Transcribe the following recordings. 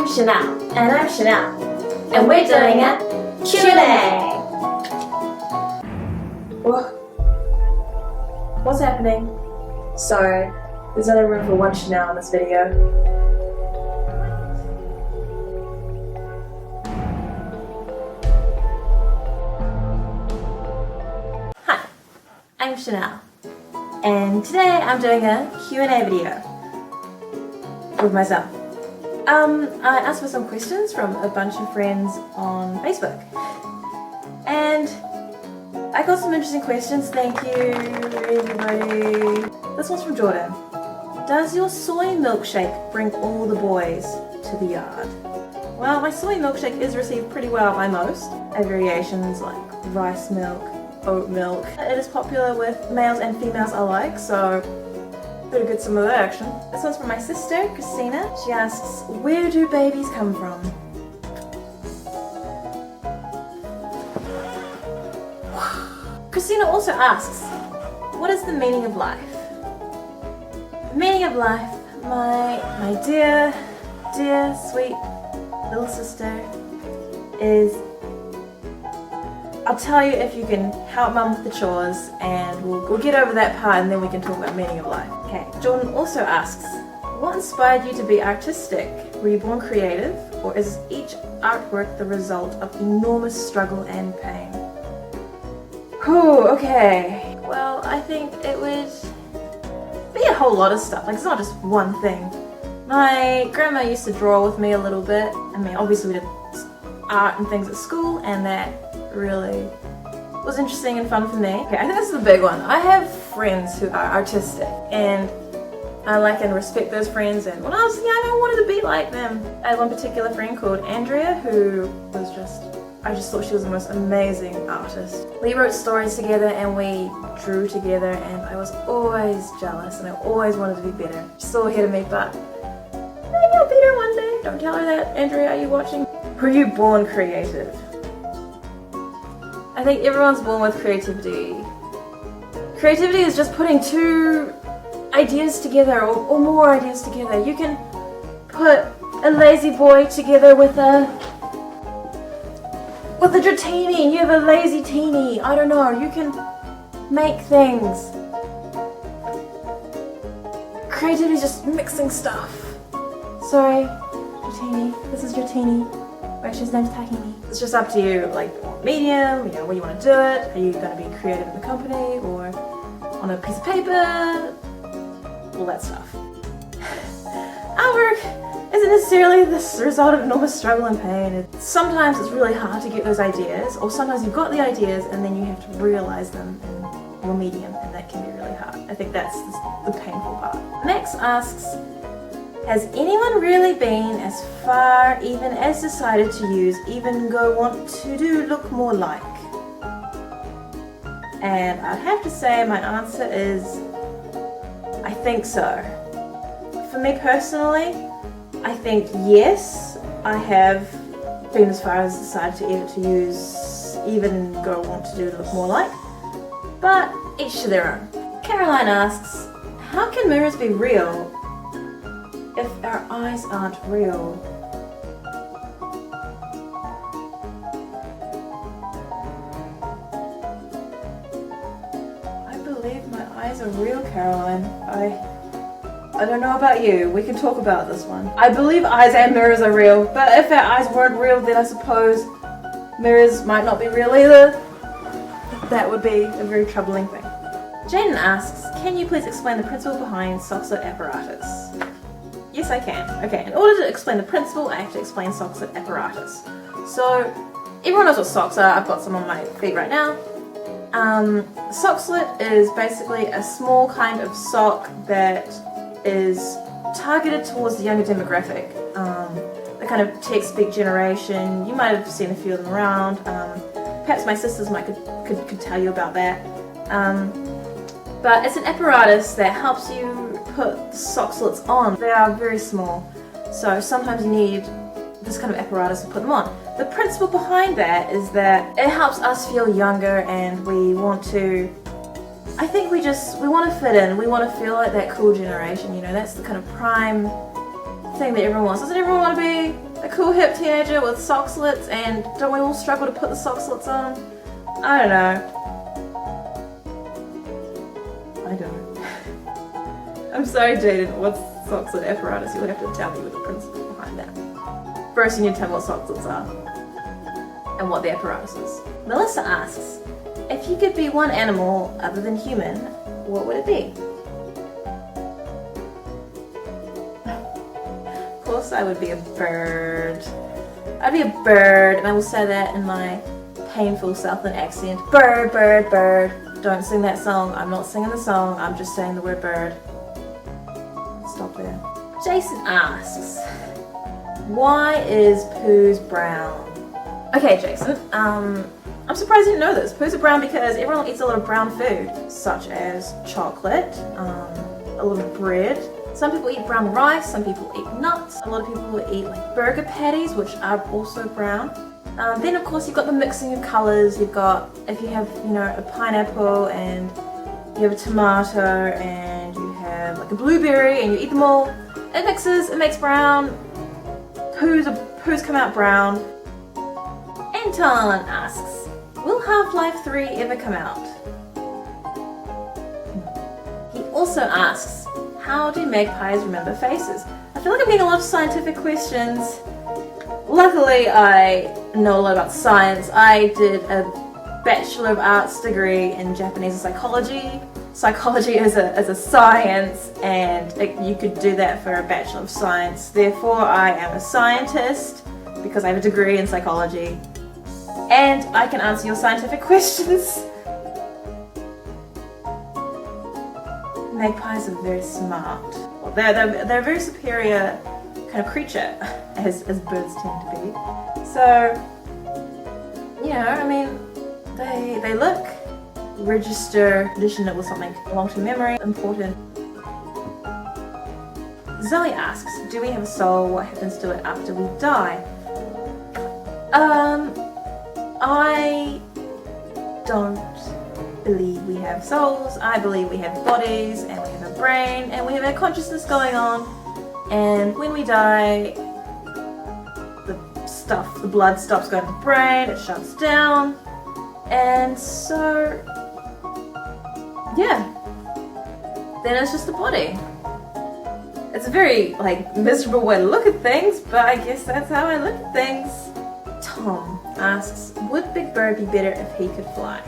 Channelle. And I'm Channelle. And we're doing a Q&A. What's happening? Sorry, there's only room for one Channelle in this video. Hi, I'm Channelle. And today I'm doing a Q&A video with myself. I asked for some questions from a bunch of friends on Facebook. And I got some interesting questions, thank you everybody. This one's from Jordan. Does your soy milkshake bring all the boys to the yard? Well, my soy milkshake is received pretty well by most. I have variations like rice milk, oat milk. It is popular with males and females alike, so better get some of that action. This one's from my sister, Christina. She asks, where do babies come from? Christina also asks, what is the meaning of life? The meaning of life, my dear, sweet little sister, is I'll tell you if you can help mum with the chores, and we'll get over that part and then we can talk about meaning of life. Okay, Jordan also asks, what inspired you to be artistic? Were you born creative, or is each artwork the result of enormous struggle and pain? Whew, okay. Well, I think it would be a whole lot of stuff. Like, it's not just one thing. My grandma used to draw with me a little bit. I mean, obviously we did art and things at school, and that really was interesting and fun for me. Okay, I think this is the big one. I have friends who are artistic, and I like and respect those friends, and when I was young I wanted to be like them. I had one particular friend called Andrea who was I just thought she was the most amazing artist. We wrote stories together and we drew together, and I was always jealous and I always wanted to be better. She's still ahead of me, but maybe I'll beat her one day. Don't tell her that. Andrea, are you watching? Were you born creative? I think everyone's born with creativity. Creativity is just putting two ideas together or more ideas together. You can put a lazy boy together with a dratini, and you have a lazy teeny. I don't know, you can make things. Creativity is just mixing stuff. Sorry, dratini, this is dratini. Actually, his name's Tahini. It's just up to you, like medium, where you want to do it. Are you going to be creative in the company or on a piece of paper? All that stuff. Artwork isn't necessarily the result of enormous struggle and pain. Sometimes it's really hard to get those ideas, or sometimes you've got the ideas and then you have to realize them in your medium, and that can be really hard. I think that's the painful part. Max asks, has anyone really been as far even as decided to use even go want to do look more like? And I'd have to say my answer is I think so. For me personally, I think yes, I have been as far as decided to use even go want to do look more like, but each to their own. Caroline asks, how can mirrors be real if our eyes aren't real? I believe my eyes are real, Caroline. I don't know about you. We can talk about this one. I believe eyes and mirrors are real, but if our eyes weren't real, then I suppose mirrors might not be real either. That would be a very troubling thing. Jaden asks, can you please explain the principle behind sock-slit apparatus? Yes, I can. Okay, in order to explain the principle, I have to explain sock-slit apparatus. So, everyone knows what socks are. I've got some on my feet right now. Sock-slit is basically a small kind of sock that is targeted towards the younger demographic. The kind of tech-speak generation. You might have seen a few of them around. Perhaps my sisters could tell you about that. But it's an apparatus that helps you put the sock slits on. They are very small, so sometimes you need this kind of apparatus to put them on. The principle behind that is that it helps us feel younger, and we want to, I think we want to fit in, we want to feel like that cool generation, that's the kind of prime thing that everyone wants. Doesn't everyone want to be a cool hip teenager with sock slits, and don't we all struggle to put the sock slits on? I don't know. I don't. I'm sorry, Jaden. What's sock slit apparatus? You'll have to tell me with the principle behind that. First, you need to tell me what sock slits are and what the apparatus is. Melissa asks, if you could be one animal other than human, what would it be? Of course, I would be a bird. I'd be a bird, and I will say that in my painful Southern accent. Bird, bird, bird. Don't sing that song. I'm not singing the song. I'm just saying the word bird. Stop there. Jason asks, why is poos brown? Okay, Jason. I'm surprised you didn't know this. Poos are brown because everyone eats a lot of brown food, such as chocolate, a lot of bread. Some people eat brown rice, some people eat nuts, a lot of people eat like burger patties, which are also brown. Then of course you've got the mixing of colours. You've got, if you have, you know, a pineapple and you have a tomato and you have like a blueberry and you eat them all, it mixes, it makes brown. Poos come out brown. Anton asks, will Half-Life 3 ever come out? He also asks, how do magpies remember faces? I feel like I'm getting a lot of scientific questions. Luckily, I know a lot about science. I did a Bachelor of Arts degree in Japanese psychology. Psychology is a science, and you could do that for a Bachelor of Science. Therefore, I am a scientist because I have a degree in psychology. And I can answer your scientific questions. Magpies are very smart. Well, they're a very superior kind of creature, as birds tend to be. So, you know, I mean, they look, register, condition it with something long-term memory, important. Zoe asks, do we have a soul? What happens to it after we die? I don't believe we have souls. I believe we have bodies, and we have a brain, and we have a consciousness going on. And when we die, the blood stops going to the brain, it shuts down. And so, yeah, then it's just a body. It's a very, like, miserable way to look at things, but I guess that's how I look at things. Tom asks, would Big Bird be better if he could fly?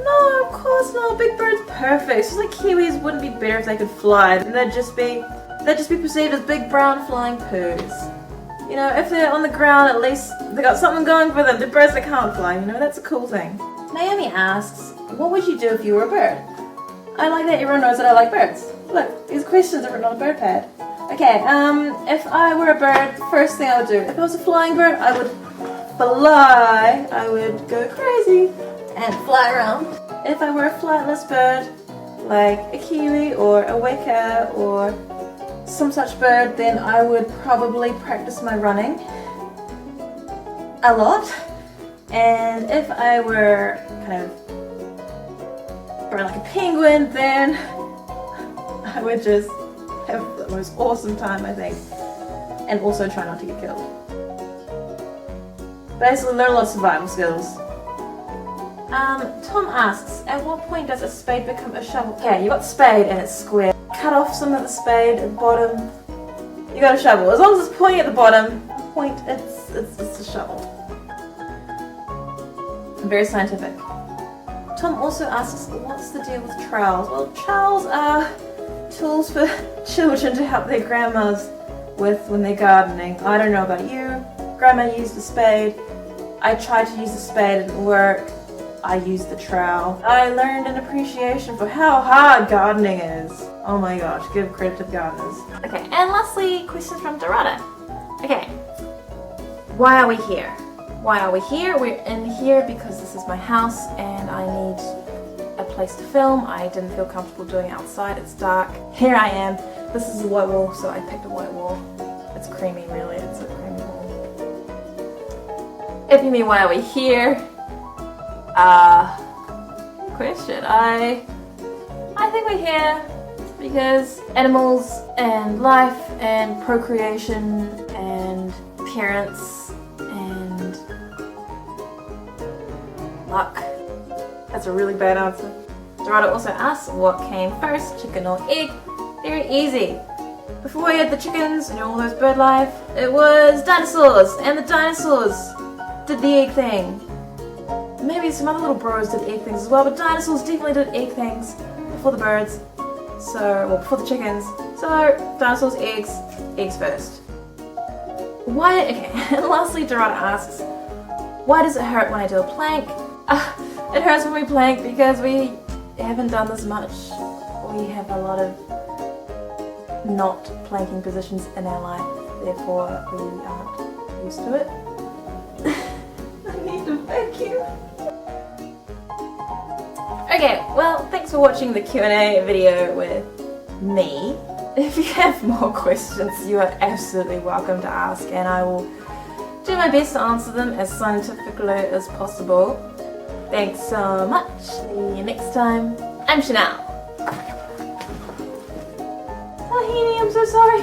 No, of course not. Big Bird's perfect. It's just like Kiwis wouldn't be better if they could fly. And they'd just be perceived as big brown flying poos. You know, if they're on the ground, at least they got something going for them. The birds that can't fly, you know, that's a cool thing. Naomi asks, what would you do if you were a bird? I like that everyone knows that I like birds. Look, these questions are written on a bird pad. Okay, if I were a bird, the first thing I would do, if I was a flying bird, I would fly. I would go crazy and fly around. If I were a flightless bird, like a kiwi or a weka or some such bird, then I would probably practice my running a lot. And if I were kind of bird like a penguin, then I would just have the most awesome time, I think, and also try not to get killed. Basically learn a lot of survival skills. Tom asks, at what point does a spade become a shovel? Okay, you got the spade and it's square. Cut off some of the spade at the bottom. You got a shovel. As long as it's pointing at the bottom, it's a shovel. Very scientific. Tom also asks, what's the deal with trowels? Well, trowels are tools for children to help their grandmas with when they're gardening. I don't know about you. Grandma used a spade. I tried to use the spade, it didn't work. I used the trowel. I learned an appreciation for how hard gardening is. Oh my gosh, give credit to the gardeners. Okay, and lastly, questions from Dorada. Okay, why are we here? Why are we here? We're in here because this is my house and I need a place to film. I didn't feel comfortable doing it outside, it's dark. Here I am. This is a white wall, so I picked a white wall. It's creamy, really, it's a creamy wall. If you mean why are we here? Question. I think we're here because animals and life and procreation and appearance and luck. That's a really bad answer. Dorada also asks what came first, chicken or egg? Very easy. Before we had the chickens and all those bird life, it was dinosaurs, and the dinosaurs did the egg thing. Maybe some other little bros did egg things as well, but dinosaurs definitely did egg things before the birds. So, well, before the chickens. So, dinosaurs, eggs first. Why, okay, and lastly Dorada asks, why does it hurt when I do a plank? It hurts when we plank because we haven't done this much. We have a lot of not planking positions in our life, therefore we aren't used to it. I need to vacuum. Okay, well, thanks for watching the Q&A video with me. If you have more questions, you are absolutely welcome to ask, and I will do my best to answer them as scientifically as possible. Thanks so much. See you next time. I'm Channelle. Tahini, I'm so sorry.